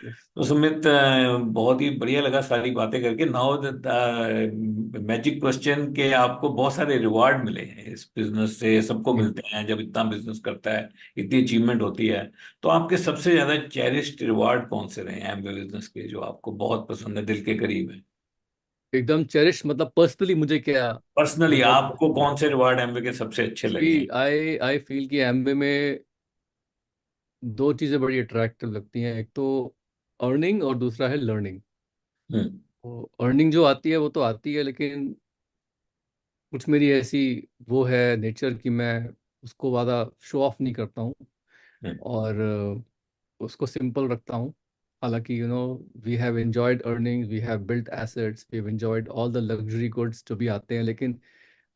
Yes. तो सुमित, बहुत ही बढ़िया लगा सारी बातें करके। नाउ मैजिक क्वेश्चन के आपको बहुत सारे रिवार्ड मिले हैं इस बिजनेस से, सबको मिलते हैं जब इतना बिजनेस करता है, इतनी अचीवमेंट होती है। तो आपके सबसे ज्यादा चेरिश्ड रिवार्ड कौन से रहे हैं एमवे बिजनेस के, जो आपको बहुत पसंद है, दिल के करीब है? एकदम चेरिश मतलब पर्सनली मुझे क्या पर्सनली रिवॉर्ड आपको पसंद है। कौन से रिवार्ड एमवे के सबसे अच्छे सी लगे हैं? आई फील कि एमबे में दो चीज़ें बड़ी अट्रैक्टिव लगती हैं, एक तो अर्निंग और दूसरा है लर्निंग। हम्म। वो अर्निंग जो आती है वो तो आती है, लेकिन कुछ मेरी ऐसी वो है नेचर कि मैं उसको ज़्यादा शो ऑफ नहीं करता हूँ, हम्म। और उसको सिंपल रखता हूँ। हालांकि we have enjoyed earning, we have built assets, we have enjoyed all the luxury goods जो भी आते हैं, लेकिन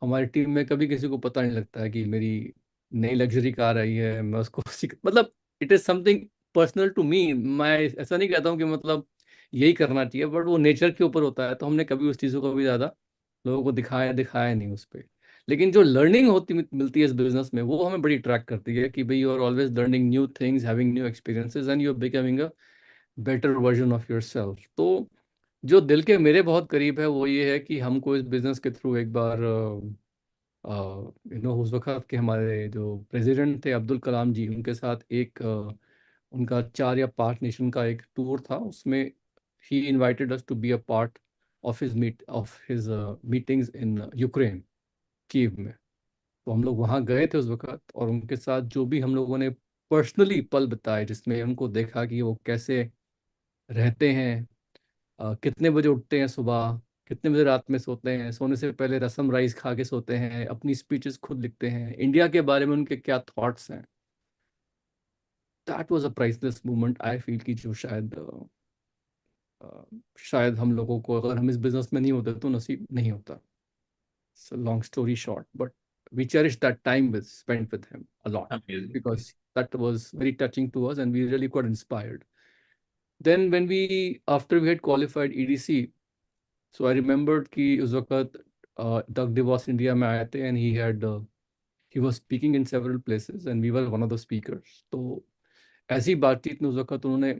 हमारी टीम में कभी किसी को पता नहीं लगता है कि मेरी नई लग्जरी कार आई है, मैं उसको मतलब it is something personal to me. मैं ऐसा नहीं कहता हूँ कि मतलब यही करना चाहिए, बट वो नेचर के ऊपर होता है, तो हमने कभी उस चीज़ों को भी ज़्यादा लोगों को दिखाया दिखाया नहीं उस पर। लेकिन जो लर्निंग होती मिलती है इस बिजनेस में, वो हमें बड़ी अट्रैक्ट करती है कि भाई you are always learning new things, having new experiences, and you are becoming a better version of yourself. तो जो दिल के मेरे बहुत करीब है वो ये है कि हमको इस बिजनेस के थ्रू एक बार उस वक्त के हमारे जो प्रेसिडेंट थे अब्दुल कलाम जी, उनके साथ एक उनका 4 या 5 नेशन का एक टूर था, उसमें ही invited us to be a part of his meetings in Ukraine, Kyiv में। तो हम लोग वहाँ गए थे उस वक्त, और उनके साथ जो भी हम लोगों ने पर्सनली पल बिताए, जिसमें उनको देखा कि वो कैसे रहते हैं, कितने बजे उठते हैं सुबह, कितने बजे रात में सोते हैं, सोने से पहले रसम राइस खा के सोते हैं, अपनी स्पीचेस खुद लिखते हैं, इंडिया के बारे में उनके क्या थॉट्स हैं। That was a priceless moment I feel कि जो शायद हम लोगों को, अगर हम इस बिजनेस में नहीं होते तो नसीब नहीं होता। So long story short, but we cherished that time spent with him a lot, amazing. because that was very touching to us and we really got inspired. Then when after we had qualified EDC, so I remembered कि उस वक्त Doug DeVos India में आए थे, and he was speaking in several places and we were one of the speakers. तो ऐसी बातचीत में उस वक्त उन्होंने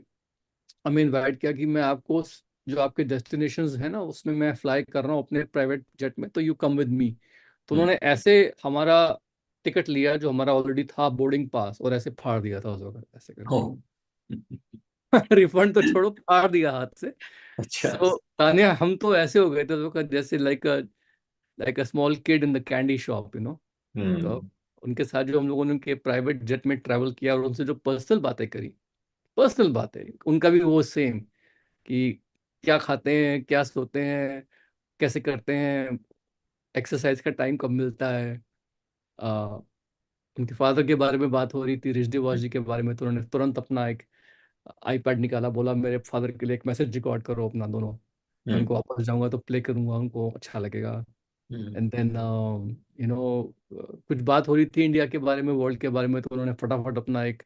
हमें इनवाइट किया कि मैं आपको जो आपके डेस्टिनेशंस है ना, उसमें मैं फ्लाई कर रहा हूँ अपने प्राइवेट जेट में, तो यू कम विद मी। तो हम्म। उन्होंने ऐसे हमारा टिकट लिया जो हमारा ऑलरेडी था, बोर्डिंग पास, और ऐसे फाड़ दिया था उस वक्त ऐसे हो। करके। रिफंड तो छोड़ो, फाड़ दिया हाथ से। अच्छा। सो तानिया, हम तो ऐसे हो गए थे उस वक्त, जैसे like a small kid in the candy shop. तो हम्म। उनके साथ जो हम लोगों ने उनके प्राइवेट जेट में ट्रैवल किया और उनसे जो पर्सनल बातें करी, पर्सनल बातें, उनका भी वो सेम कि क्या खाते हैं, क्या सोते हैं, कैसे करते हैं, एक्सरसाइज का टाइम कब मिलता है। आ, उनके फादर के बारे में बात हो रही थी, ऋषि वाश जी के बारे में, तो उन्होंने तुरंत अपना एक आईपैड निकाला, बोला मेरे फादर के लिए एक मैसेज रिकॉर्ड करो अपना दोनों, मैं हम्म। उनको वापस जाऊंगा तो प्ले करूंगा, उनको अच्छा लगेगा। हम्म। एंड देन कुछ बात हो रही थी इंडिया के बारे में, वर्ल्ड के बारे में, तो उन्होंने फटाफट अपना एक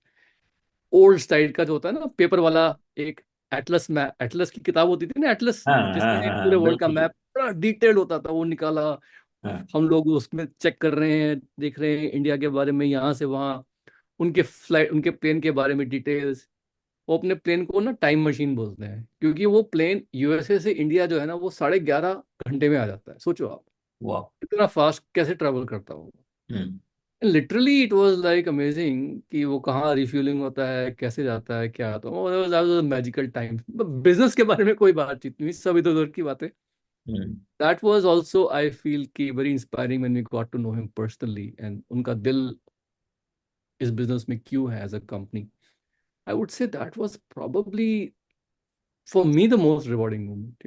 ओल्ड स्टाइल का जो होता है ना पेपर वाला, एक एटलस मैप, एटलस की किताब होती थी ना, एटलस, हाँ, हाँ, जिसमें हाँ, पूरे हाँ, वर्ल्ड का बिल्कुल। मैप बड़ा डिटेल्ड होता था, वो निकाला। हाँ। हम लोग उसमें चेक कर रहे हैं, देख रहे हैं इंडिया के बारे में, यहाँ से वहाँ, उनके फ्लाइट, उनके प्लेन के बारे में डिटेल्स। वो अपने प्लेन को ना टाइम मशीन बोलते हैं, क्योंकि वो प्लेन यूएसए से इंडिया जो है ना, वो 11.5 घंटे में आ जाता है। सोचो आप वाह। इतना फास्ट कैसे ट्रेवल करता होगा। Hmm. Literally it was like amazing कि वो कहाँ रिफ्यूलिंग होता है, कैसे जाता है, क्या आता है, मैजिकल टाइम। बिजनेस के बारे में कोई बातचीत नहीं, सब इधर उधर की बातें। Hmm. That was also I feel कि very inspiring when we got to know him personally, and उनका दिल इस बिजनेस में क्यों है as a company. I would say that was probably for me the most rewarding moment.